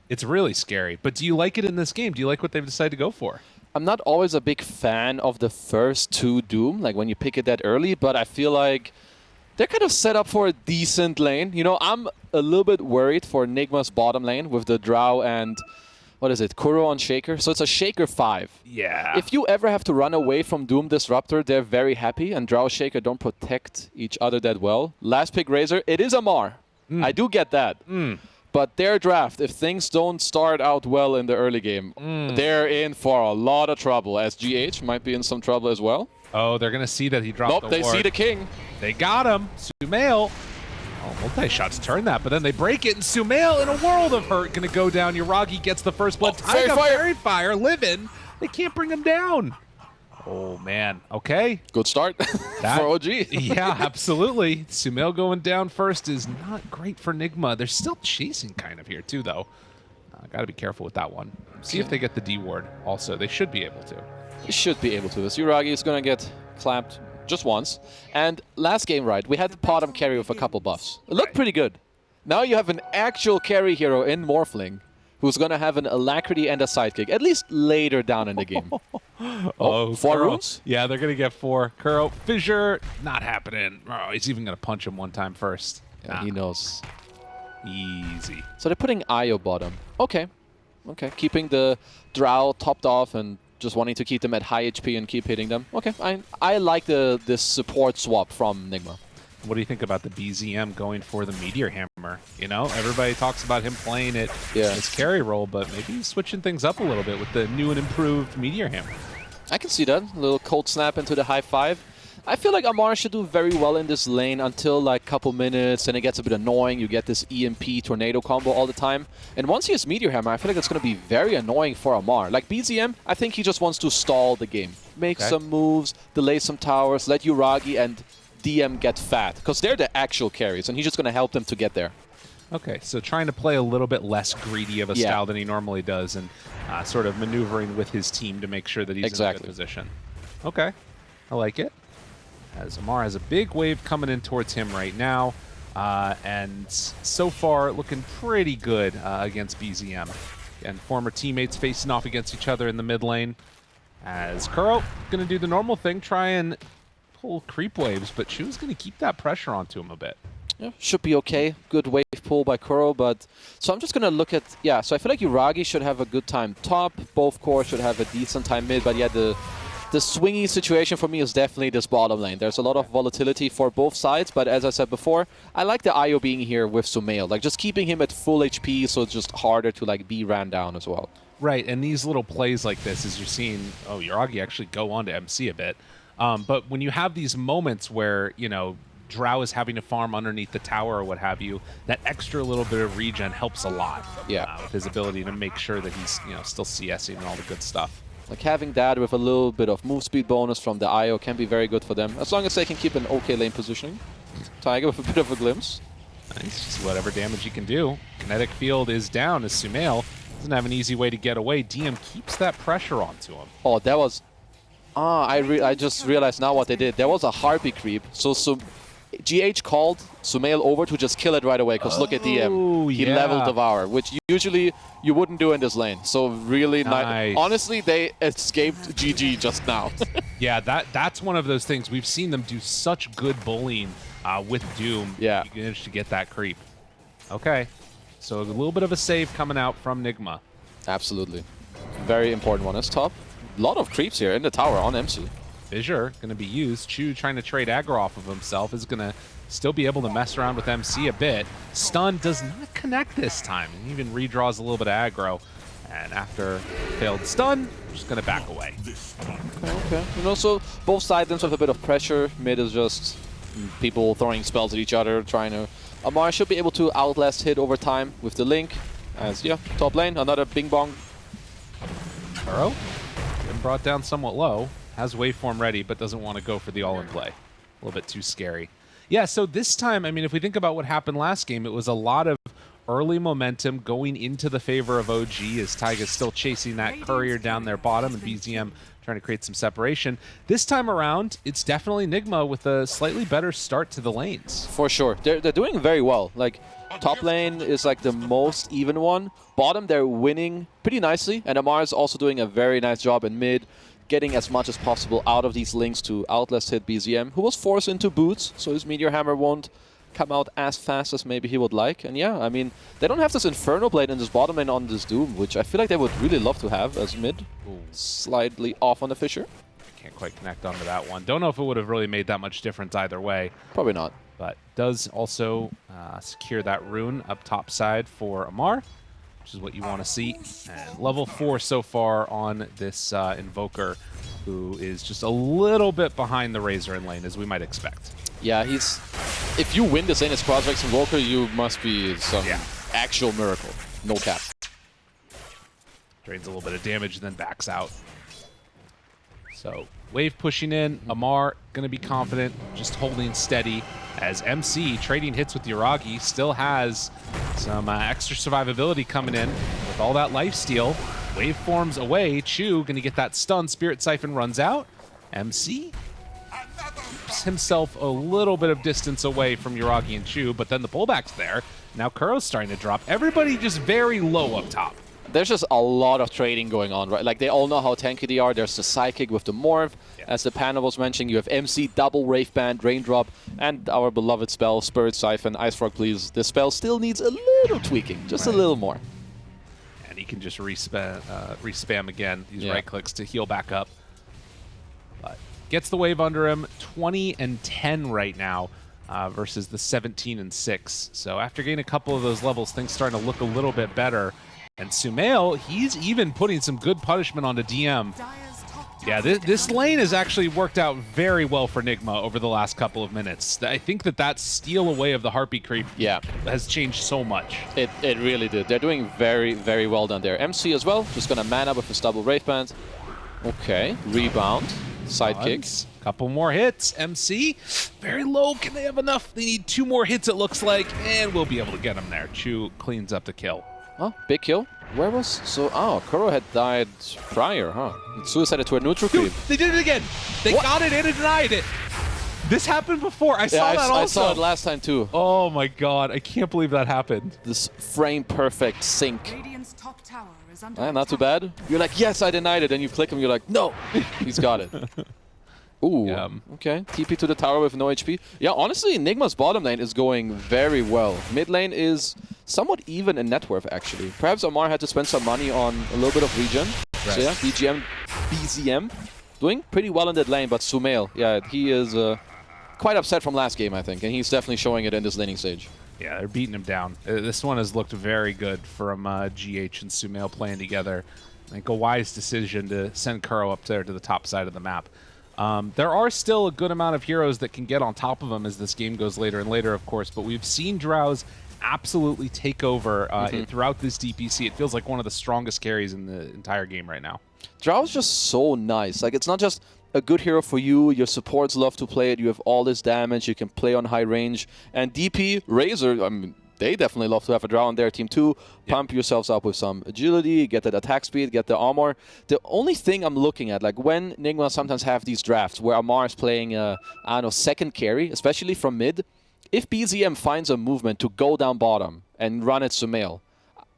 It's really scary. But do you like it in this game? Do you like what they've decided to go for? I'm not always a big fan of the first 2 Doom, like when you pick it that early, but I feel like they're kind of set up for a decent lane. You know, I'm a little bit worried for Nigma's bottom lane with the Drow and, what is it, Kuro on Shaker. So it's a Shaker 5. Yeah. If you ever have to run away from Doom Disruptor, they're very happy, and Drow Shaker don't protect each other that well. Last pick Razor, it is a Mar. I do get that. But their draft, if things don't start out well in the early game, they're in for a lot of trouble, as GH might be in some trouble as well. Oh, they're going to see that he dropped the they ward. see the king. They got him. Sumail. Oh, multi-shots turn that, but then they break it, and Sumail, in a world of hurt, going to go down. Yuragi gets the first blood. Taiga, Fairy Fire, living. They can't bring him down. Oh, man. Okay. Good start for OG. Yeah, absolutely. Sumail going down first is not great for Nigma. They're still chasing kind of here, too, though. Got to be careful with that one. See if they get the D ward also. They should be able to. They should be able to. This Yuragi is going to get clapped just once. And last game, right, we had the bottom carry with a couple buffs. It looked pretty good. Now you have an actual carry hero in Morphling who's going to have an Alacrity and a sidekick, at least later down in the game. Oh, 4 runes? Yeah, they're going to get 4. Kuro, Fissure, not happening. Oh, he's even going to punch him one time first. Yeah, he knows. Easy. So they're putting Io bottom. Okay. Okay. Keeping the Drow topped off and just wanting to keep them at high HP and keep hitting them. Okay. I like this support swap from Nigma. What do you think about the BZM going for the Meteor Hammer? You know, everybody talks about him playing it his carry role, but maybe he's switching things up a little bit with the new and improved Meteor Hammer. I can see that. A little cold snap into the high 5. I feel like Amar should do very well in this lane until like a couple minutes, and it gets a bit annoying. You get this EMP tornado combo all the time. And once he has Meteor Hammer, I feel like it's going to be very annoying for Amar. Like BZM, I think he just wants to stall the game. Make some moves, delay some towers, let Yuragi and DM get fat, because they're the actual carries, and he's just going to help them to get there. Okay, so trying to play a little bit less greedy of a style than he normally does, and sort of maneuvering with his team to make sure that he's in a good position. Okay, I like it. As Amar has a big wave coming in towards him right now, and so far looking pretty good against BZM. And former teammates facing off against each other in the mid lane. As Kuro going to do the normal thing, try and pull creep waves, but Chu's going to keep that pressure onto him a bit. Yeah, should be okay. Good wave pull by Kuro, but... So I'm just going to look at... Yeah, so I feel like Yuragi should have a good time top. Both cores should have a decent time mid, but yeah, the swingy situation for me is definitely this bottom lane. There's a lot of volatility for both sides, but as I said before, I like the IO being here with Sumail. Like, just keeping him at full HP, so it's just harder to, like, be ran down as well. Right, and these little plays like this, as you're seeing... Oh, Yuragi actually go on to MC a bit. But when you have these moments where, you know, Drow is having to farm underneath the tower or what have you, that extra little bit of regen helps a lot. Yeah. With his ability to make sure that he's, you know, still CSing and all the good stuff. Like having that with a little bit of move speed bonus from the IO can be very good for them, as long as they can keep an okay lane positioning. Taiga with a bit of a glimpse. Nice, just whatever damage he can do. Kinetic field is down as Sumail doesn't have an easy way to get away. DM keeps that pressure onto him. Oh, that was... I just realized now what they did. There was a Harpy creep, so GH called Sumail over to just kill it right away, because look at DM. He leveled Devour, which usually you wouldn't do in this lane. So really nice. Honestly, they escaped GG just now. Yeah, that's one of those things. We've seen them do such good bullying with Doom. Yeah. You managed to get that creep. Okay. So a little bit of a save coming out from Nigma. Absolutely. Very important one. It's top. A lot of creeps here in the tower on MC. Fissure going to be used. Chu trying to trade aggro off of himself is going to still be able to mess around with MC a bit. Stun does not connect this time. He even redraws a little bit of aggro. And after failed stun, just going to back away. Okay. You know, so both sides have a bit of pressure. Mid is just people throwing spells at each other, trying to... Amar should be able to outlast hit over time with the Link. As, yeah, top lane, another Bing Bong. Kuro, been brought down somewhat low. Has waveform ready, but doesn't want to go for the all-in play. A little bit too scary. Yeah, so this time, I mean, if we think about what happened last game, it was a lot of early momentum going into the favor of OG as Taiga's still chasing that courier down their bottom and BZM trying to create some separation. This time around, it's definitely Nigma with a slightly better start to the lanes. For sure. They're doing very well. Like, top lane is like the most even one. Bottom, they're winning pretty nicely. And Amar is also doing a very nice job in mid, getting as much as possible out of these links to outlast hit BZM, who was forced into boots, so his Meteor Hammer won't come out as fast as maybe he would like. And yeah, I mean, they don't have this Inferno Blade in this bottom lane on this Doom, which I feel like they would really love to have as mid. Ooh. Slightly off on the Fissure. Can't quite connect onto that one. Don't know if it would have really made that much difference either way. Probably not. But does also secure that rune up top side for Amar, which is what you want to see. And level 4 so far on this Invoker, who is just a little bit behind the Razor in lane, as we might expect. Yeah, he's... If you win this lane as Crossvex Invoker, you must be some actual miracle. No cap. Drains a little bit of damage and then backs out. So, wave pushing in. Amar going to be confident, just holding steady, as MC, trading hits with Yuragi, still has some extra survivability coming in with all that lifesteal. Wave forms away. Chu going to get that stun. Spirit Siphon runs out. MC keeps himself a little bit of distance away from Yuragi and Chu, but then the pullback's there. Now Kuro's starting to drop. Everybody just very low up top. There's just a lot of trading going on, right? Like, they all know how tanky they are. There's the Psychic with the Morph. Yeah. As the panel was mentioning, you have MC, double Wraith Band, Raindrop, and our beloved spell, Spirit Siphon, Ice Frog, please. This spell still needs a little tweaking, just a little more. And he can just respam again, these right clicks to heal back up. But gets the wave under him, 20 and 10 right now versus the 17 and 6. So after getting a couple of those levels, things starting to look a little bit better. And Sumail, he's even putting some good punishment onto DM. Yeah, this lane has actually worked out very well for Nigma over the last couple of minutes. I think that steal away of the Harpy creep has changed so much. It really did. They're doing very, very well down there. MC as well, just going to man up with his double Wraith Band. Okay, rebound, sidekicks. Couple more hits. MC, very low. Can they have enough? They need 2 more hits, it looks like, and we'll be able to get him there. Chu cleans up the kill. Oh, big kill. Where was... So, oh, Kuro had died prior, huh? Suicided to a neutral creep. They did it again! They got it in and denied it! This happened before. I saw that also. I saw it last time too. Oh my god, I can't believe that happened. This frame-perfect sync. Not too bad. You're like, yes, I denied it. And you click him, you're like, no! He's got it. Ooh, okay. TP to the tower with no HP. Yeah, honestly, Nigma's bottom lane is going very well. Mid lane is somewhat even in net worth, actually. Perhaps Amar had to spend some money on a little bit of regen. Right. So yeah, BZM doing pretty well in that lane, but Sumail, yeah, he is quite upset from last game, I think, and he's definitely showing it in this laning stage. Yeah, they're beating him down. This one has looked very good from GH and Sumail playing together. I think a wise decision to send Kuro up there to the top side of the map. There are still a good amount of heroes that can get on top of him as this game goes later and later, of course, but we've seen Drowse absolutely take over throughout this DPC. It feels like one of the strongest carries in the entire game right now. Drowse is just so nice. Like, it's not just a good hero for you, your supports love to play it, you have all this damage, you can play on high range, and DP, Razor, I mean, they definitely love to have a Drow on their team too. Pump yourselves up with some agility, get that attack speed, get the armor. The only thing I'm looking at, like when Nigma sometimes have these drafts where Amar is playing, I don't know, second carry, especially from mid, if BZM finds a movement to go down bottom and run at Sumail,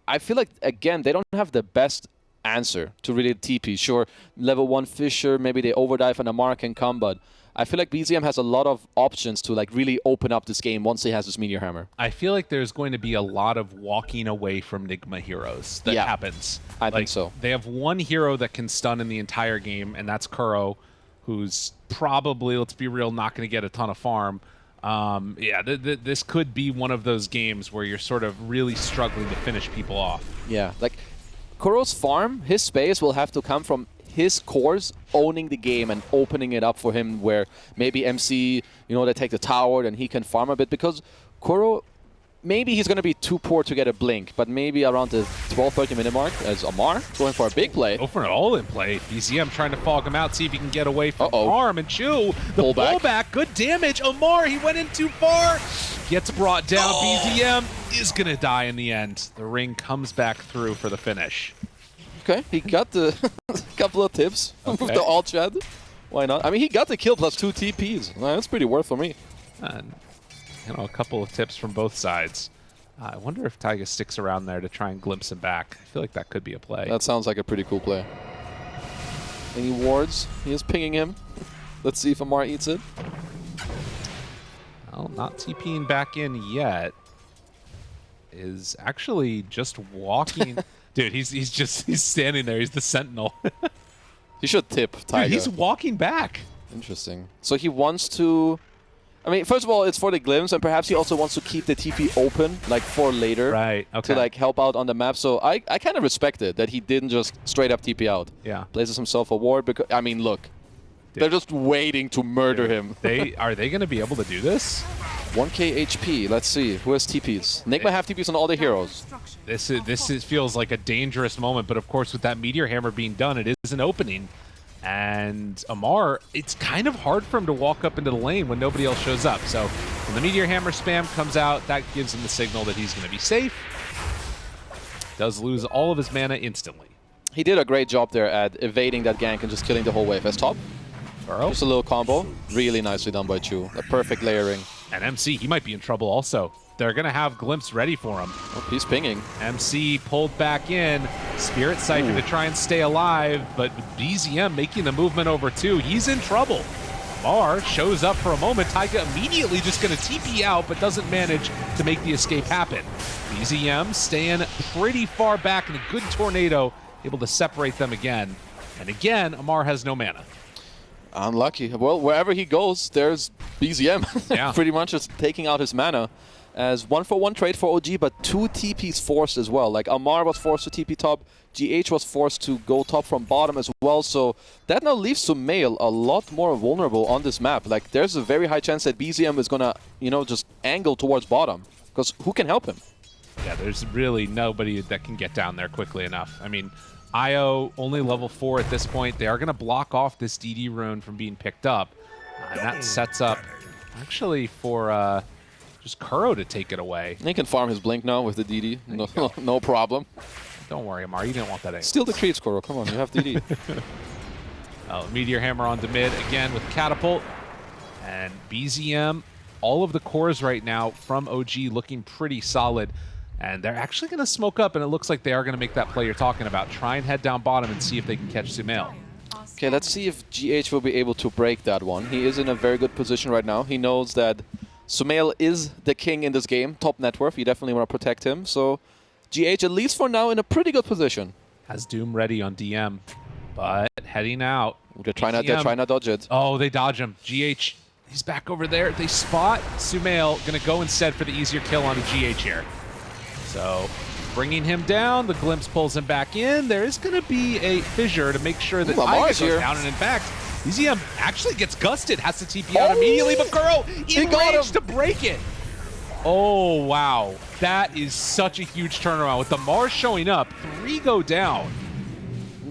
I feel like, again, they don't have the best answer to really TP. Sure, level 1 Fissure, maybe they overdive and Amar can come, but I feel like BZM has a lot of options to like really open up this game once he has his Meteor Hammer. I feel like there's going to be a lot of walking away from Nigma heroes that happens. I think so. They have one hero that can stun in the entire game, and that's Kuro, who's probably, let's be real, not going to get a ton of farm. Yeah, this could be one of those games where you're sort of really struggling to finish people off. Yeah, like Kuro's farm, his space will have to come from his cores owning the game and opening it up for him, where maybe MC, you know, they take the tower and he can farm a bit, because Kuro, maybe he's going to be too poor to get a blink, but maybe around the 12-13 minute mark as Amar going for a big play. Go for an all-in play. BZM trying to fog him out, see if he can get away from Arm, and Chu, the pullback, good damage. Amar, he went in too far. Gets brought down. BZM is going to die in the end. The ring comes back through for the finish. Okay, he got the couple of tips with the alt chat. Why not? I mean, he got the kill plus 2 TPs. That's pretty worth for me. And, you know, a couple of tips from both sides. I wonder if Taiga sticks around there to try and glimpse him back. I feel like that could be a play. That sounds like a pretty cool play. Any wards? He is pinging him. Let's see if Amar eats it. Well, not TPing back in yet. Is actually just walking. Dude, he's standing there. He's the sentinel. He should tip Taiga. Dude, he's walking back. Interesting. So he wants to... I mean, first of all, it's for the glimpse, and perhaps he also wants to keep the TP open, like, for later. Right, okay. To, like, help out on the map. So I kind of respect it, that he didn't just straight up TP out. Yeah. Places himself a ward, because, I mean, look. They're just waiting to murder him. Are they going to be able to do this? 1k HP. Let's see. Who has TPs? Nigma have TPs on all the heroes. This feels like a dangerous moment, but of course with that Meteor Hammer being done, it is an opening. And Amar, it's kind of hard for him to walk up into the lane when nobody else shows up. So when the Meteor Hammer spam comes out, that gives him the signal that he's going to be safe. Does lose all of his mana instantly. He did a great job there at evading that gank and just killing the whole wave. As top. Just a little combo. Really nicely done by Chu. A perfect layering. And MC, he might be in trouble also. They're going to have Glimpse ready for him. Oh, he's pinging. MC pulled back in. Spirit Siphon to try and stay alive, but BZM making the movement over too. He's in trouble. Mar shows up for a moment. Taiga immediately just going to TP out, but doesn't manage to make the escape happen. BZM staying pretty far back in a good tornado, able to separate them again. And again, Amar has no mana. Unlucky. Well, wherever he goes, there's BZM. Yeah. Pretty much just taking out his mana. As 1-for-1 trade for OG, but 2 TPs forced as well. Like Amar was forced to TP top, GH was forced to go top from bottom as well. So that now leaves Sumail a lot more vulnerable on this map. Like there's a very high chance that BZM is gonna, you know, just angle towards bottom. Because who can help him? Yeah, there's really nobody that can get down there quickly enough. I mean, IO only level 4 at this point. They are going to block off this DD rune from being picked up. And that sets up actually for just Kuro to take it away. He can farm his blink now with the DD. No problem. Don't worry, Amar. You didn't want that anyway. Steal the creeps, Kuro. Come on, you have DD. Meteor Hammer onto mid again with Catapult. And BZM, all of the cores right now from OG looking pretty solid. And they're actually going to smoke up, and it looks like they are going to make that play you're talking about. Try and head down bottom and see if they can catch Sumail. Okay, let's see if GH will be able to break that one. He is in a very good position right now. He knows that Sumail is the king in this game, top net worth. You definitely want to protect him. So GH, at least for now, in a pretty good position. Has Doom ready on DM, but heading out. They're trying to dodge it. Oh, they dodge him. GH, he's back over there. They spot Sumail. Going to go instead for the easier kill onto GH here. So bringing him down, the Glimpse pulls him back in. There is going to be a fissure to make sure that Taiga goes down. And in fact, BZM actually gets gusted, has to TP out immediately, but Kuro in range to break it. Oh, wow. That is such a huge turnaround. With the Mars showing up, 3 go down.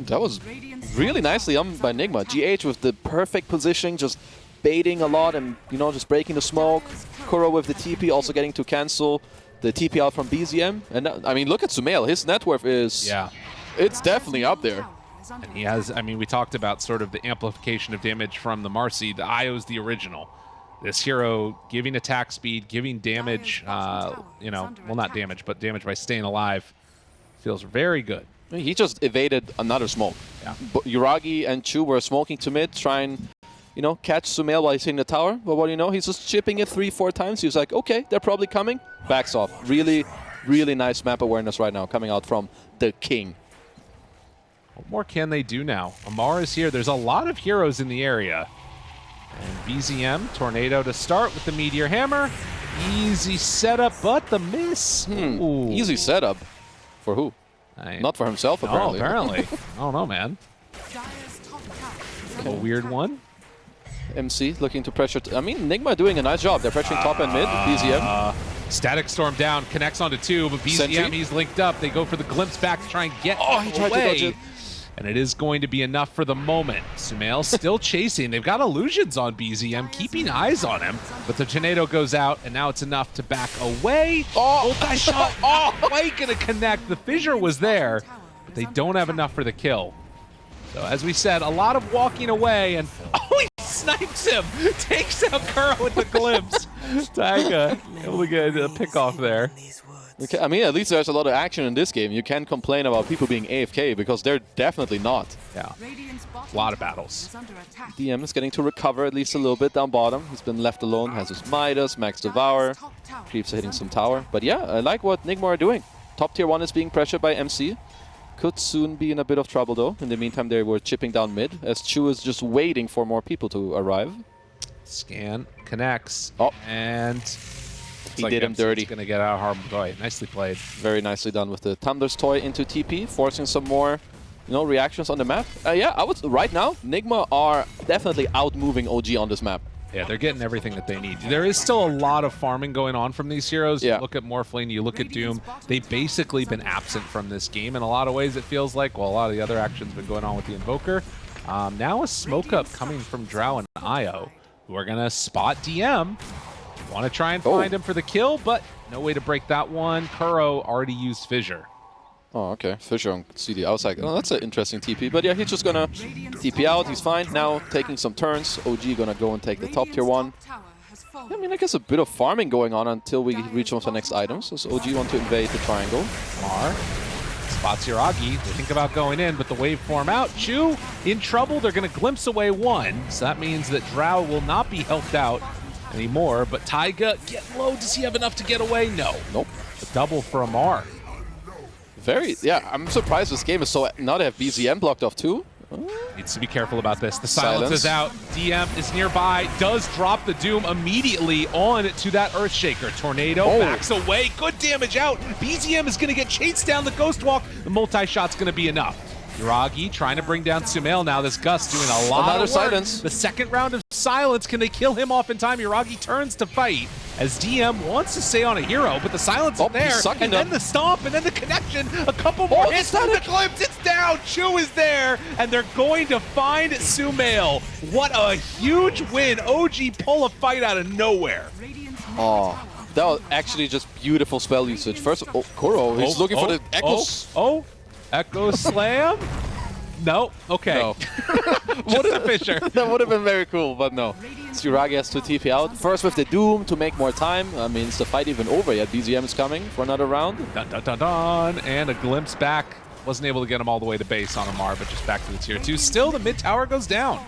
That was really nicely done by Nigma. GH with the perfect positioning, just baiting a lot and, you know, just breaking the smoke. Kuro with the TP also getting to cancel the TP out from BZM. And I mean, look at Sumail. His net worth is... Yeah. It's definitely up there. And he has, I mean, we talked about sort of the amplification of damage from the Marcy. The IO's the original. This hero giving attack speed, giving damage, you know, well, not damage, but damage by staying alive. Feels very good. I mean, he just evaded another smoke. Yeah. But Yuragi and Chu were smoking to mid, trying, you know, catch Sumail while he's hitting the tower. But what do you know? He's just chipping it 3-4 times. He was like, okay, they're probably coming. Backs off. Really, really nice map awareness right now coming out from the king. What more can they do now? Amar is here. There's a lot of heroes in the area. And BZM, Tornado to start with the Meteor Hammer. Easy setup, but the miss. Easy setup. For who? Not for himself, apparently. Oh, apparently. I don't know, man. A weird one. MC looking to pressure. I mean, Nigma doing a nice job. They're pressuring top and mid. BZM. Static Storm down, connects onto 2, but BZM, he's linked up. They go for the glimpse back to try and get he tried to dodge it. and it is going to be enough for the moment. Sumail still chasing. They've got illusions on BZM, keeping eyes on him, but the tornado goes out, and now it's enough to back away. Multi-shot, quite gonna connect. The fissure was there, but they don't have enough for the kill. So as we said, a lot of walking away, and he snipes him, takes out Kuro with the glimpse. Taiga able to get a pick off there. Okay, I mean, at least there's a lot of action in this game. You can't complain about people being AFK because they're definitely not. Yeah, a lot of battles. DM is getting to recover at least a little bit down bottom. He's been left alone, has his Midas, Max Devour, keeps hitting some tower. But yeah, I like what Nigma are doing. Top tier 1 is being pressured by MC. Could soon be in a bit of trouble though. In the meantime, they were chipping down mid as Chu is just waiting for more people to arrive. Scan connects, and he did him dirty. Going to get out of harm's way. Nicely played. Very nicely done with the Thunder's toy into TP, forcing some more, reactions on the map. Yeah, right now, Nigma are definitely out-moving OG on this map. Yeah, they're getting everything that they need. There is still a lot of farming going on from these heroes. Yeah. You look at Morphling, you look at Doom. They've basically been absent from this game. In a lot of ways, it feels like, well, a lot of the other action's been going on with the Invoker. Now a smoke up coming from Drow and Io, who are going to spot DM. Want to try and find him for the kill, but no way to break that one. Kuro already used Fissure. Oh, okay. Fissure on CD. I was like, oh, that's an interesting TP. But yeah, he's just gonna TP out. He's fine. Now taking some turns. OG gonna go and take the top tier 1. I mean, I guess a bit of farming going on until we reach one of the next items. So OG want to invade the triangle. Mar spots Yuragi. They think about going in, but the wave form out. Chu in trouble. They're gonna glimpse away one. So that means that Drow will not be helped out anymore. But Taiga getting low. Does he have enough to get away? No. Nope. A double for Amar. Yeah, I'm surprised this game is so... Now they have BZM blocked off too. Needs to be careful about this. The silence is out. DM is nearby. Does drop the Doom immediately on to that Earthshaker. Tornado backs away. Good damage out. BZM is going to get chased down the Ghost Walk. The multi-shot's going to be enough. Yuragi trying to bring down Sumail now. This Gus doing a lot of work. Silence. The second round of silence. Can they kill him off in time? Yuragi turns to fight as DM wants to stay on a hero, but the silence is there. And then the stomp, and then the connection. A couple more hits on the glimpse. It's down. Chu is there, and they're going to find Sumail. What a huge win. OG pull a fight out of nowhere. Oh, that was actually just beautiful spell usage. First, Kuro, he's looking for the Echo. Echo Slam? No. Okay. No. Just a Fissure. That would have been very cool, but no. Yuragi has to TP out. First with the Doom to make more time. I mean, is the fight even over yet? BZM is coming for another round. Dun, dun, dun, dun. And a glimpse back. Wasn't able to get him all the way to base on Amar, but just back to the tier 2. Still, the mid tower goes down.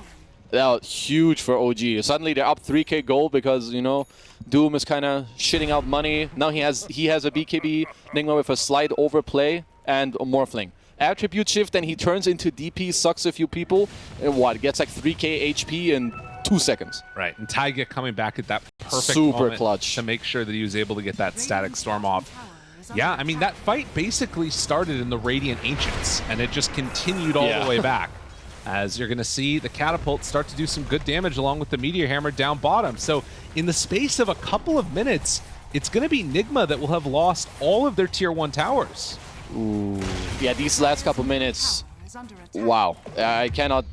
That was huge for OG. Suddenly they're up 3k gold because, Doom is kind of shitting out money. Now he has a BKB. Nigma with a slight overplay and a Morphling. Attribute shift, and he turns into DP, sucks a few people, and gets like 3k HP in 2 seconds. Right, and Taiga coming back at that perfect Super moment clutch to make sure that he was able to get that static storm off. Yeah, I mean, that fight basically started in the Radiant Ancients, and it just continued all the way back. As you're going to see the catapult start to do some good damage along with the Meteor Hammer down bottom. So in the space of a couple of minutes, it's going to be Nigma that will have lost all of their tier 1 towers. Ooh. Yeah, these last couple minutes, wow. I cannot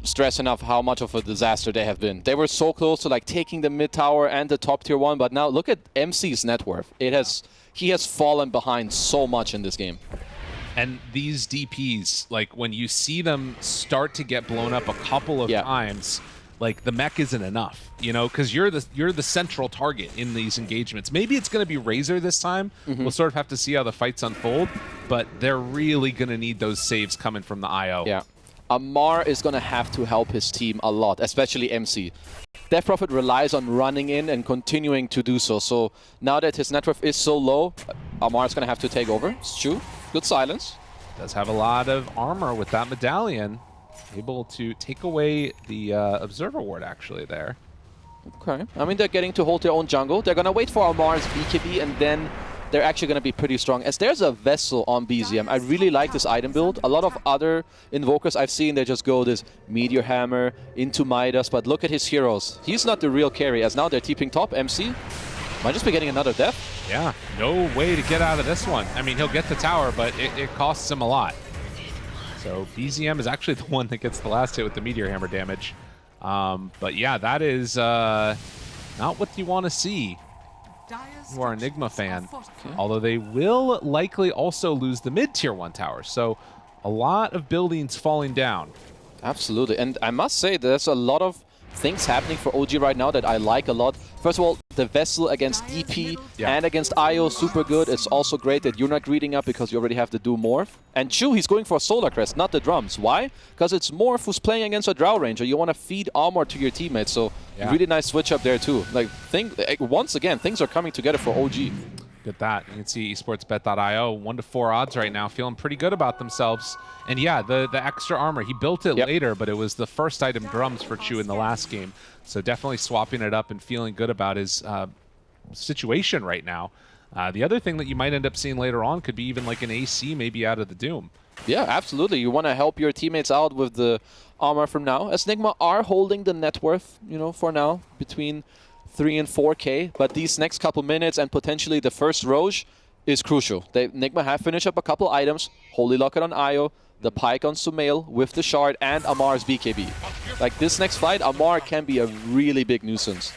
stress enough how much of a disaster they have been. They were so close to taking the mid tower and the top tier 1, but now look at MC's net worth. He has fallen behind so much in this game. And these DPs, when you see them start to get blown up a couple of times, the mech isn't enough, because you're the central target in these engagements. Maybe it's going to be Razor this time. We'll sort of have to see how the fights unfold, but they're really going to need those saves coming from the IO. Yeah. Amar is going to have to help his team a lot, especially MC. Death Prophet relies on running in and continuing to do so. So now that his net worth is so low, Amar is going to have to take over. It's true. Good silence. Does have a lot of armor with that medallion. Able to take away the Observer Ward, actually, there. Okay. I mean, they're getting to hold their own jungle. They're going to wait for Amar's BKB, and then they're actually going to be pretty strong. As there's a Vessel on BZM, I really like this item build. A lot of other Invokers I've seen, they just go this Meteor Hammer into Midas, but look at his heroes. He's not the real carry, as now they're TPing top. MC might just be getting another death. Yeah, no way to get out of this one. I mean, he'll get the tower, but it costs him a lot. So BZM is actually the one that gets the last hit with the Meteor Hammer damage. But yeah, that is not what you want to see. You are a Nigma fan. Okay. Although they will likely also lose the mid-tier 1 tower. So a lot of buildings falling down. Absolutely. And I must say, there's a lot of things happening for OG right now that I like a lot. First of all, the Vessel against DP and against IO, super good. It's also great that you're not greeting up because you already have the Doom Morph. And Chu, he's going for a Solar Crest, not the drums. Why? Because it's Morph who's playing against a Drow Ranger. You want to feed armor to your teammates. So really nice switch up there too. Like, once again, things are coming together for OG. Get that. You can see esportsbet.io, 1 to 4 odds right now, feeling pretty good about themselves. And yeah, the extra armor, he built it later, but it was the first item drums for Chu in the last game. So definitely swapping it up and feeling good about his situation right now. The other thing that you might end up seeing later on could be even like an AC maybe out of the Doom. Yeah, absolutely. You want to help your teammates out with the armor from now. As Nigma are holding the net worth, you know, for now, between 3 and 4K, but these next couple minutes and potentially the first Roche is crucial. Nigma have finished up a couple items, Holy Locket on Io, the Pike on Sumail with the Shard, and Amar's BKB. Like, this next fight, Amar can be a really big nuisance.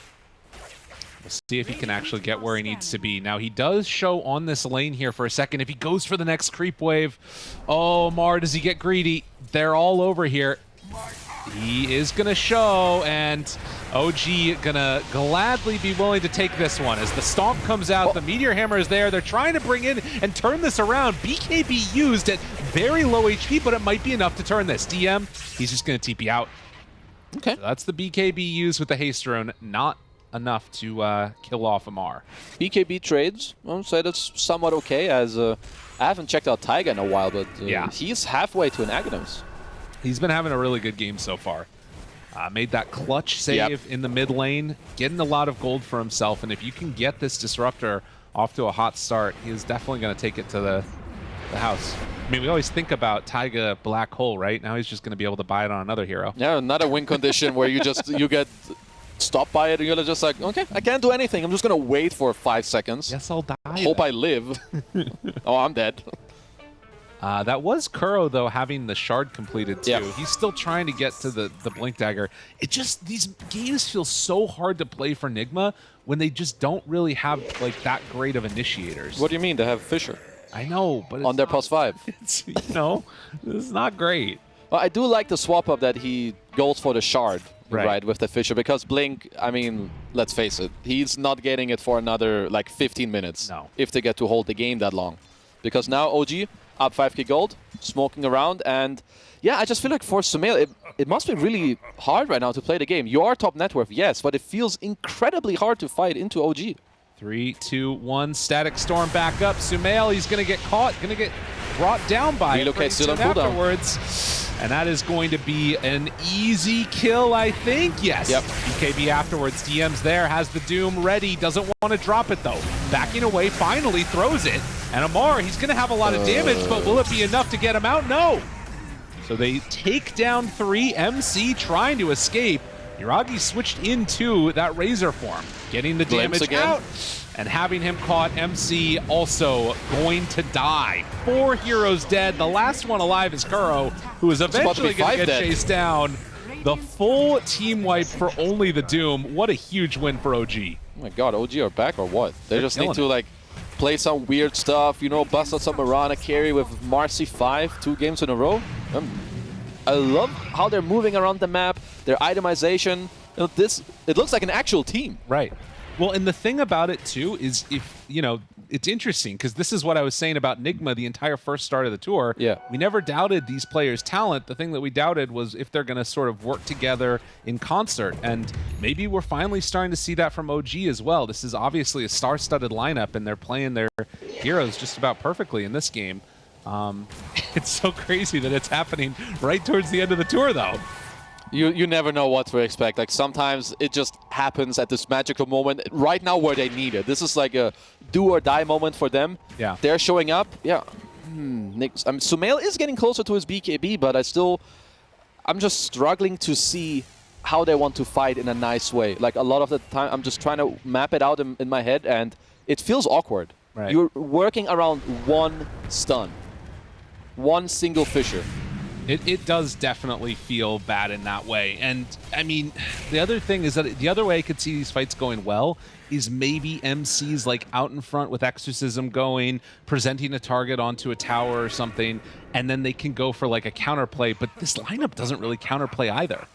We'll see if he can actually get where he needs to be. Now, he does show on this lane here for a second. If he goes for the next creep wave, oh, Amar, does he get greedy? They're all over here. He is going to show, and OG going to gladly be willing to take this one. As the Stomp comes out, the Meteor Hammer is there. They're trying to bring in and turn this around. BKB used at very low HP, but it might be enough to turn this. DM, he's just going to TP out. Okay. So that's the BKB used with the Haste Rune. Not enough to kill off Amar. BKB trades, I'll say that's somewhat okay, as I haven't checked out Taiga in a while, but he's halfway to an Aghanim. He's been having a really good game so far. Made that clutch save in the mid lane, getting a lot of gold for himself, and if you can get this Disruptor off to a hot start, he is definitely going to take it to the house. I mean, we always think about Taiga Black Hole, right? Now he's just going to be able to buy it on another hero. Yeah, not a win condition where you get stopped by it and you're just like, okay, I can't do anything. I'm just going to wait for 5 seconds. Guess I'll die. Hope I live. Oh, I'm dead. That was Kuro, though, having the shard completed, too. He's still trying to get to the Blink Dagger. These games feel so hard to play for Nigma when they just don't really have, like, that great of initiators. What do you mean? They have Fisher. I know, but it's on their +5. It's, you know, it's not great. Well, I do like the swap up that he goes for the shard, right, with the Fisher, because Blink, I mean, let's face it, he's not getting it for another, like, 15 minutes if they get to hold the game that long. Because now OG up 5k gold, smoking around, and yeah, I just feel like for Sumail, it must be really hard right now to play the game. You are top net worth, yes, but it feels incredibly hard to fight into OG. 3, 2, 1, Static Storm back up. Sumail, he's going to get caught, going to get brought down by Relocate it still on cooldown. Afterwards. And that is going to be an easy kill, I think. Yes. Yep. BKB afterwards. DM's there, has the Doom ready. Doesn't want to drop it, though. Backing away, finally throws it. And Amar, he's going to have a lot of damage, but will it be enough to get him out? No. So they take down 3. MC trying to escape. Iragi switched into that Razor form, getting the damage out. And having him caught, MC also going to die. 4 heroes dead. The last one alive is Kuro, who is eventually going to get chased down. The full team wipe for only the Doom. What a huge win for OG. Oh my god, OG are back or what? They just need to like play some weird stuff, you know, bust out some Mirana carry with Marcy 5, 2 games in a row. I love how they're moving around the map, their itemization. You know, it looks like an actual team. Right. Well, and the thing about it, too, is if, you know, it's interesting because this is what I was saying about Nigma the entire first start of the tour. Yeah. We never doubted these players' talent. The thing that we doubted was if they're going to sort of work together in concert. And maybe we're finally starting to see that from OG as well. This is obviously a star-studded lineup, and they're playing their heroes just about perfectly in this game. It's so crazy that it's happening right towards the end of the tour, though. You never know what to expect. Like, sometimes it just happens at this magical moment right now where they need it. This is like a do-or-die moment for them. Yeah. They're showing up. Yeah. Sumail is getting closer to his BKB, but I'm just struggling to see how they want to fight in a nice way. Like, a lot of the time, I'm just trying to map it out in my head, and it feels awkward. Right. You're working around one stun. One single Fisher. It does definitely feel bad in that way. And, I mean, the other thing is that the other way I could see these fights going well is maybe MC's like out in front with Exorcism going, presenting a target onto a tower or something, and then they can go for like a counterplay. But this lineup doesn't really counterplay either.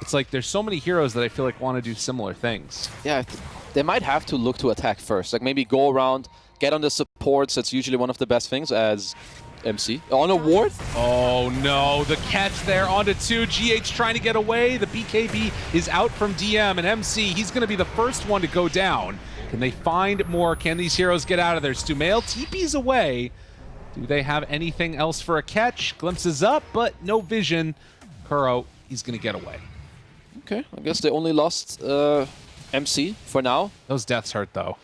It's like there's so many heroes that I feel like want to do similar things. Yeah, they might have to look to attack first. Like maybe go around, get on the supports. That's usually one of the best things as MC. On a ward? Oh no, the catch there onto 2. GH trying to get away. The BKB is out from DM, and MC, he's going to be the first one to go down. Can they find more? Can these heroes get out of there? Stumail TP's away. Do they have anything else for a catch? Glimpses up, but no vision. Kuro, he's going to get away. Okay, I guess they only lost MC for now. Those deaths hurt, though.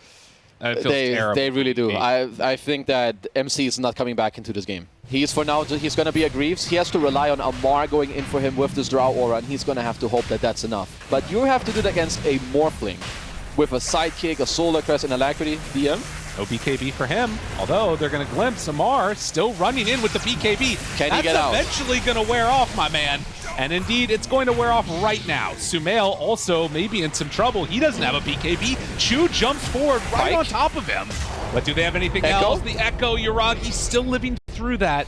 It feels terrible. They really do. I think that MC is not coming back into this game. He's for now, he's going to be a Greaves. He has to rely on Amar going in for him with this Drow Aura, and he's going to have to hope that that's enough. But you have to do it against a Morphling with a Sidekick, a Solar Crest, and Alacrity. DM. No BKB for him, although they're going to glimpse Amar still running in with the BKB. Can he get out? That's eventually going to wear off, my man. And indeed, it's going to wear off right now. Sumail also may be in some trouble. He doesn't have a BKB. Chu jumps forward right on top of him. But do they have anything else? The Echo, Yuragi still living through that.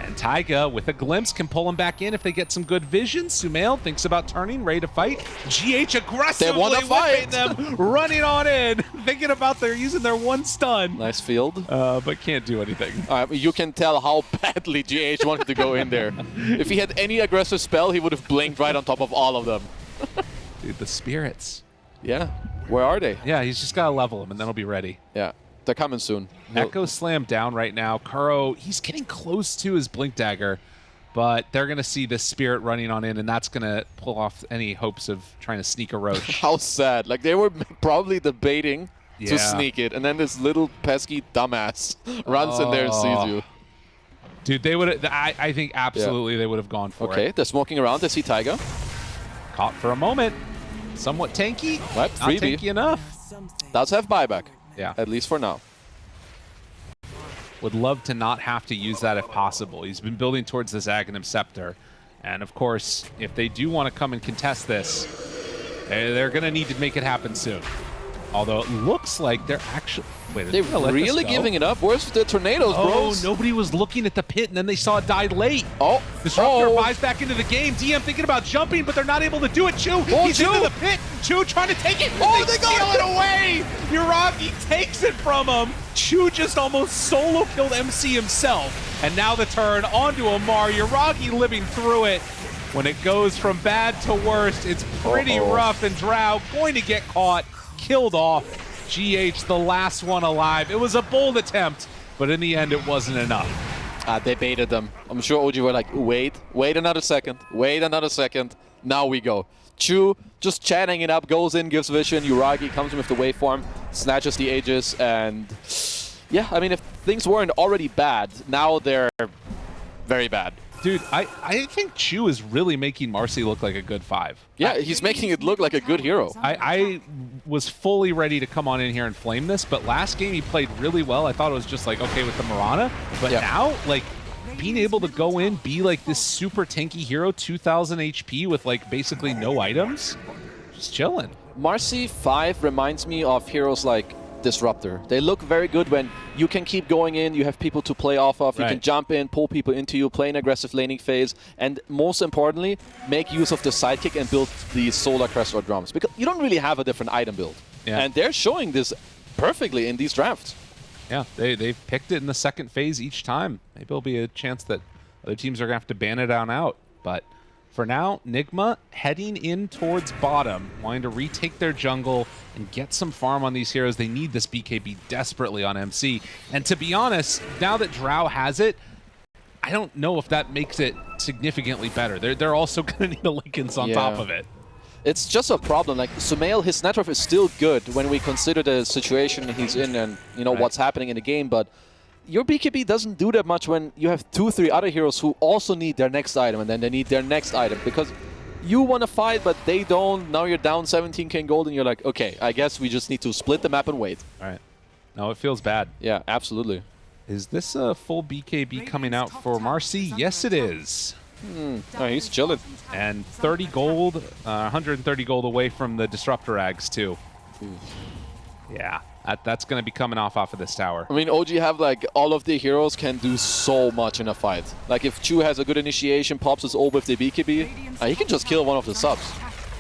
And Taiga, with a glimpse, can pull him back in if they get some good vision. Sumail thinks about turning, ready to fight. GH aggressively whipping them, running on in, thinking about using their one stun. Nice field. But can't do anything. You can tell how badly GH wanted to go in there. If he had any aggressive spell, he would have blinked right on top of all of them. Dude, the spirits. Yeah. Where are they? Yeah, he's just got to level them, and then he'll be ready. Yeah. They're coming soon. Echo Slam down right now. Kuro, he's getting close to his Blink Dagger, but they're going to see this Spirit running on in, and that's going to pull off any hopes of trying to sneak a Roche. How sad. Like, they were probably debating to sneak it, and then this little pesky dumbass runs in there and sees you. Dude, they would. I think absolutely they would have gone for it. Okay, they're smoking around. They see Taiga. Caught for a moment. Somewhat tanky. Right, not tanky enough. Does have buyback. Yeah. At least for now. Would love to not have to use that if possible. He's been building towards this Aghanim Scepter. And of course, if they do want to come and contest this, they're going to need to make it happen soon. Although it looks like they're actually... Wait, they're really giving it up? Where's the Tornadoes, bros? Oh, nobody was looking at the pit, and then they saw it die late. Oh. Disruptor buys back into the game. DM thinking about jumping, but they're not able to do it. Chu, he's into the pit. Chu trying to take it. Oh, they steal it away. Yuragi takes it from him. Chu just almost solo killed MC himself. And now the turn onto Amar. Yuragi living through it. When it goes from bad to worst, it's pretty rough, and Drow going to get caught, killed off. GH, the last one alive. It was a bold attempt, but in the end, it wasn't enough. They baited them. I'm sure OG were like, wait another second, wait another second. Now we go. Chu just chatting it up, goes in, gives vision. Yuragi comes in with the waveform, snatches the Aegis, and yeah, I mean, if things weren't already bad, now they're very bad. Dude, I think Chu is really making Marcy look like a good 5. Yeah, he's making it look like a good hero. I was fully ready to come on in here and flame this, but last game he played really well. I thought it was just like, okay with the Mirana, but now, like, being able to go in, be like this super tanky hero, 2,000 HP with like basically no items, just chilling. Marcy 5 reminds me of heroes like Disruptor. They look very good when you can keep going in, you have people to play off of, you can jump in, pull people into you, play an aggressive laning phase, and most importantly, make use of the sidekick and build the Solar Crest or drums, because you don't really have a different item build. And they're showing this perfectly in these drafts. Yeah, they've picked it in the second phase each time. Maybe there'll be a chance that other teams are going to have to ban it on out, but for now, Nigma heading in towards bottom, wanting to retake their jungle and get some farm on these heroes. They need this BKB desperately on MC. And to be honest, now that Drow has it, I don't know if that makes it significantly better. They're also going to need a Lickens on top of it. It's just a problem. Like, Sumail, his net worth is still good when we consider the situation he's in and, you know, what's happening in the game, but your BKB doesn't do that much when you have 2-3 other heroes who also need their next item, and then they need their next item, because you want to fight, but they don't. Now you're down 17k gold, and you're like, okay, I guess we just need to split the map and wait. All right. No, it feels bad. Yeah, absolutely. Is this a full BKB coming out for Marcy? Yes, it is. Oh, he's chilling. And 30 gold, 130 gold away from the Disruptor Ags, too. Yeah, that's going to be coming off of this tower. I mean, OG have, like, all of the heroes can do so much in a fight. Like, if Chu has a good initiation, pops his ult with the BKB, he can just kill one of the subs.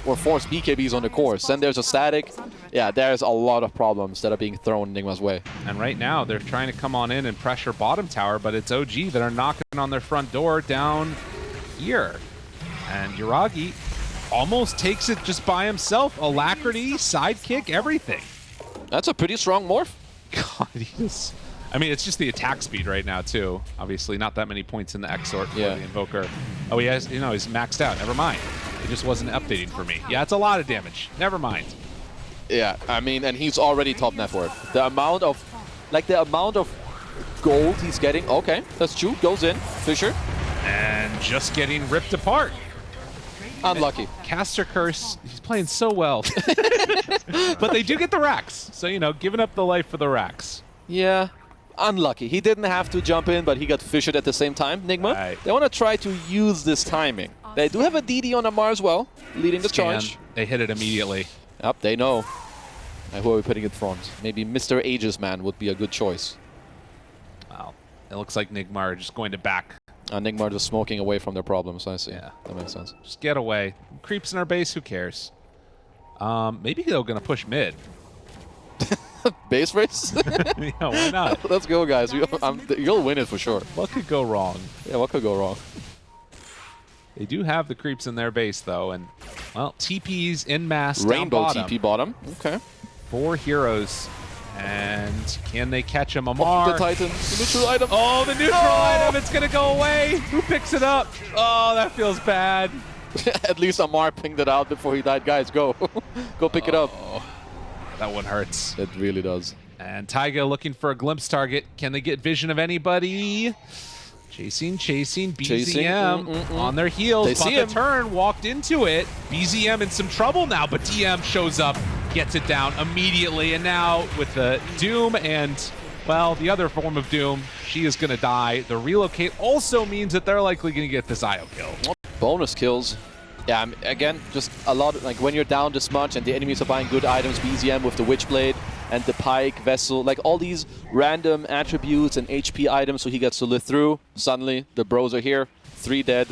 Or force BKBs on the course. Then there's a static. Yeah, there's a lot of problems that are being thrown Nigma's way. And right now, they're trying to come on in and pressure bottom tower, but it's OG that are knocking on their front door down here. And Yuragi almost takes it just by himself. Alacrity, sidekick, everything. That's a pretty strong morph. God, I mean, it's just the attack speed right now, too. Obviously, not that many points in the Exort for the Invoker. Oh, he has, he's maxed out. Never mind. It just wasn't updating for me. Yeah, it's a lot of damage. Never mind. Yeah, I mean, and he's already top net worth. The amount of gold he's getting. Okay, that's true. Goes in. Fisher. And just getting ripped apart. Unlucky. And Caster Curse, he's playing so well. But they do get the racks. So, giving up the life for the racks. Yeah. Unlucky. He didn't have to jump in, but he got fished at the same time. Nigma, right. They want to try to use this timing. They do have a DD on Amar as well, leading the charge. They hit it immediately. Yep, they know. Who are we putting in front? Maybe Mr. Aegis Man would be a good choice. Well, it looks like Nigma are just going to back. Nigma just smoking away from their problems, I see. Yeah. That makes sense. Just get away. Creeps in our base, who cares? Maybe they're going to push mid. Base race? Yeah, why not? Let's go, guys. You'll win it for sure. What could go wrong? Yeah, what could go wrong? They do have the creeps in their base, though, and, well, TP's in mass Rainbow down bottom. TP bottom. Okay. 4 heroes. And can they catch him? Amar. Oh, the Titan. The neutral item. Oh, the neutral item. It's going to go away. Who picks it up? Oh, that feels bad. At least Amar pinged it out before he died. Guys, go. Go pick it up. That one hurts. It really does. And Taiga looking for a glimpse target. Can they get vision of anybody? Chasing. BZM on their heels. They see him. The turn, walked into it. BZM in some trouble now, but DM shows up, gets it down immediately. And now with the Doom and, well, the other form of Doom, she is going to die. The relocate also means that they're likely going to get this IO kill. Bonus kills. Yeah, again, just a lot, like when you're down this much and the enemies are buying good items, BZM with the Witchblade and the Pike, Vessel, like all these random attributes and HP items so he gets to live through. Suddenly, the bros are here, 3 dead.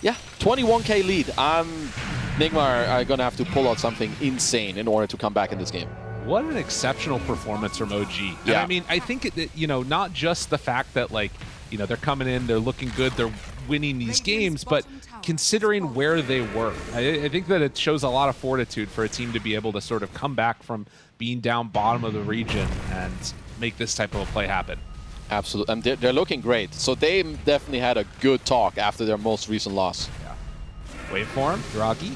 Yeah, 21k lead. Nigma are going to have to pull out something insane in order to come back in this game. What an exceptional performance from OG. Yeah. And I mean, I think, not just the fact that, like, they're coming in, they're looking good, they're winning these games, but considering where they were, I think that it shows a lot of fortitude for a team to be able to sort of come back from being down bottom of the region and make this type of a play happen. Absolutely, and they're looking great. So they definitely had a good talk after their most recent loss. Yeah. Wait for him. Yuragi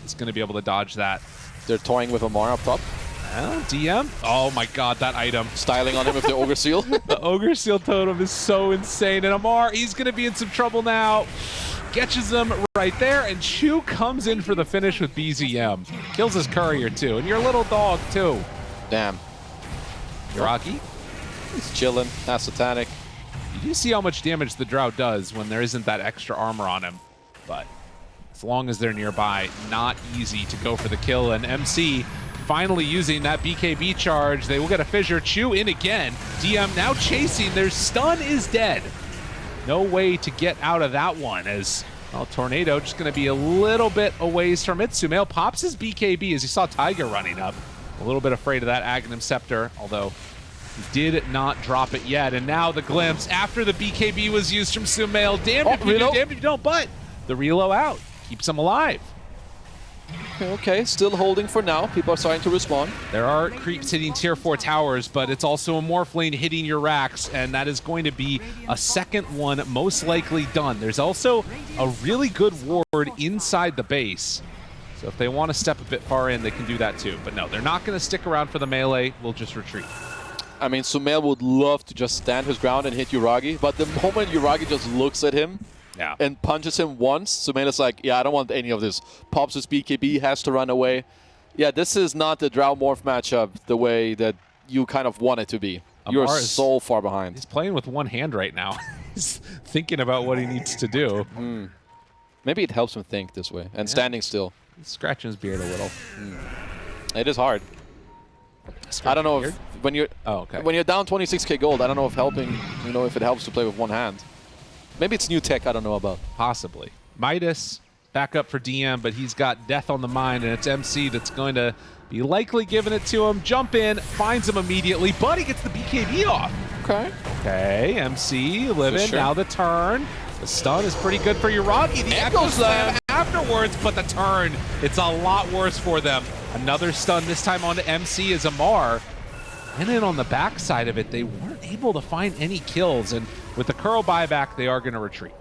is going to be able to dodge that. They're toying with Amar up top. DM. Oh my god, that item. Styling on him with the Ogre Seal. The Ogre Seal totem is so insane. And Amar, he's going to be in some trouble now. Catches him right there, and Chu comes in for the finish with BZM. Kills his courier, too. And your little dog, too. Damn. Yuragi? He's chilling. That's Satanic. You do see how much damage the Drow does when there isn't that extra armor on him. But as long as they're nearby, not easy to go for the kill. And MC finally using that BKB charge. They will get a fissure. Chu in again. DM now chasing. Their stun is dead. No way to get out of that one, as, well, Tornado just going to be a little bit a ways from it. Sumail pops his BKB as he saw Tiger running up. A little bit afraid of that Aghanim Scepter, although he did not drop it yet. And now the glimpse after the BKB was used from Sumail. Damned if you do, damned if you don't, but the reload out keeps him alive. Okay, still holding for now. People are starting to respond. There are creeps hitting tier 4 towers, but it's also a Morphling hitting your racks, and that is going to be a second one most likely done. There's also a really good ward inside the base. So if they want to step a bit far in, they can do that too. But no, they're not going to stick around for the melee. We'll just retreat. I mean, Sumail would love to just stand his ground and hit Yuragi, but the moment Yuragi just looks at him, and punches him once, Sumail's like, yeah, I don't want any of this. Pops his BKB, has to run away. Yeah, this is not the Drow Morph matchup the way that you kind of want it to be. You're so far behind. He's playing with one hand right now. He's thinking about what he needs to do. Maybe it helps him think this way and standing still. He's scratching his beard a little. It is hard. I don't know if when you're when you're down 26k gold, I don't know if helping, if it helps to play with one hand. Maybe it's new tech I don't know about. Possibly. Midas back up for DM, but he's got death on the mind, and it's MC that's going to be likely giving it to him. Jump in, finds him immediately, but he gets the BKB off. Okay. Okay, MC living, Sure. now the turn. The stun is pretty good for Uragi. The Echo Slam afterwards, but the turn, it's a lot worse for them. Another stun, this time onto MC as Amar. And then on the backside of it, they weren't able to find any kills, and with the curl buyback, they are going to retreat.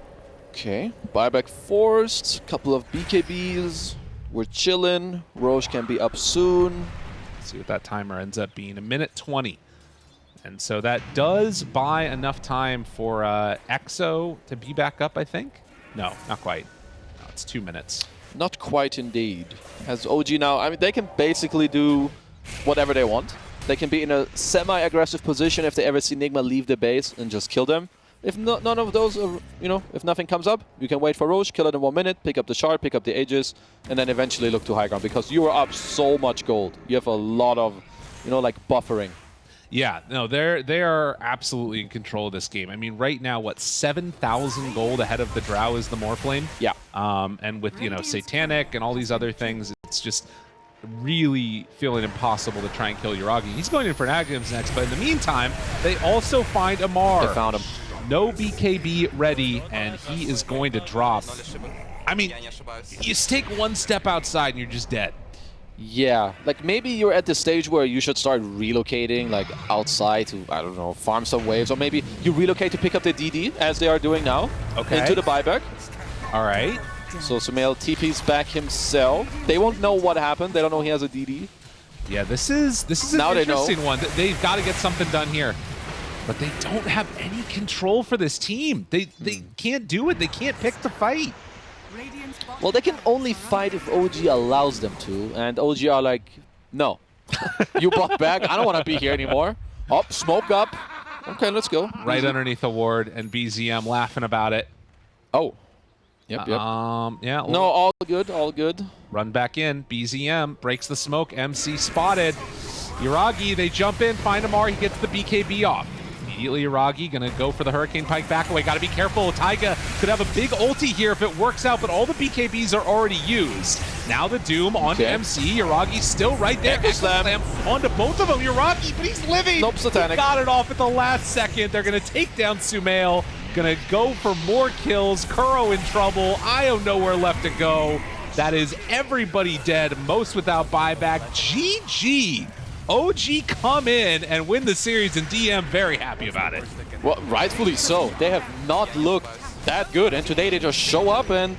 Okay, buyback forced, couple of BKBs. We're chilling. Roche can be up soon. Let's see what that timer ends up being. 1:20. And so that does buy enough time for EXO to be back up, I think. No, not quite. No, it's 2 minutes. Not quite indeed. As OG now, I mean, they can basically do whatever they want. They can be in a semi-aggressive position if they ever see Nigma leave the base and just kill them. If none of those, if nothing comes up, you can wait for Roche, kill it in 1 minute, pick up the shard, pick up the Aegis, and then eventually look to high ground because you are up so much gold. You have a lot of, like buffering. Yeah, no, they are absolutely in control of this game. I mean, right now, what, 7,000 gold ahead of the Drow is the Morphling? Yeah. And with, Satanic and all these other things, it's just really feeling impossible to try and kill Uragi. He's going in for an Agams next, but in the meantime, they also find Amar. They found him. No BKB ready, and he is going to drop. I mean, you just take one step outside and you're just dead. Yeah, like maybe you're at the stage where you should start relocating like outside to, I don't know, farm some waves, or maybe you relocate to pick up the DD as they are doing now into the buyback. All right. So Sumail TP's back himself. They won't know what happened. They don't know he has a DD. Yeah, this is an now interesting one. They've got to get something done here. But they don't have any control for this team. They can't do it. They can't pick the fight. Well, they can only fight if OG allows them to, and OG are like, no. You brought back. I don't want to be here anymore. Up, smoke up. Okay, let's go. Right underneath the ward, and BZM laughing about it. Oh. Yep. Yeah. No, all good, all good. Run back in. BZM breaks the smoke. MC spotted. Uragi, they jump in, find Amar. He gets the BKB off. Immediately, Uragi gonna go for the Hurricane Pike back away. Gotta be careful. Taiga could have a big ulti here if it works out, but all the BKBs are already used. Now the Doom onto MC. Uragi's still right there. Echo Slam onto both of them. Uragi, but he's living. Nope, Satanic. Got it off at the last second. They're gonna take down Sumail. Gonna go for more kills. Kuro in trouble. Io nowhere left to go. That is everybody dead. Most without buyback. GG. OG come in and win the series, and DM very happy about it. Well, rightfully so. They have not looked that good, and today they just show up and,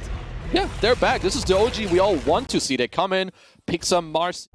yeah, they're back. This is the OG we all want to see. They come in, pick some Mars.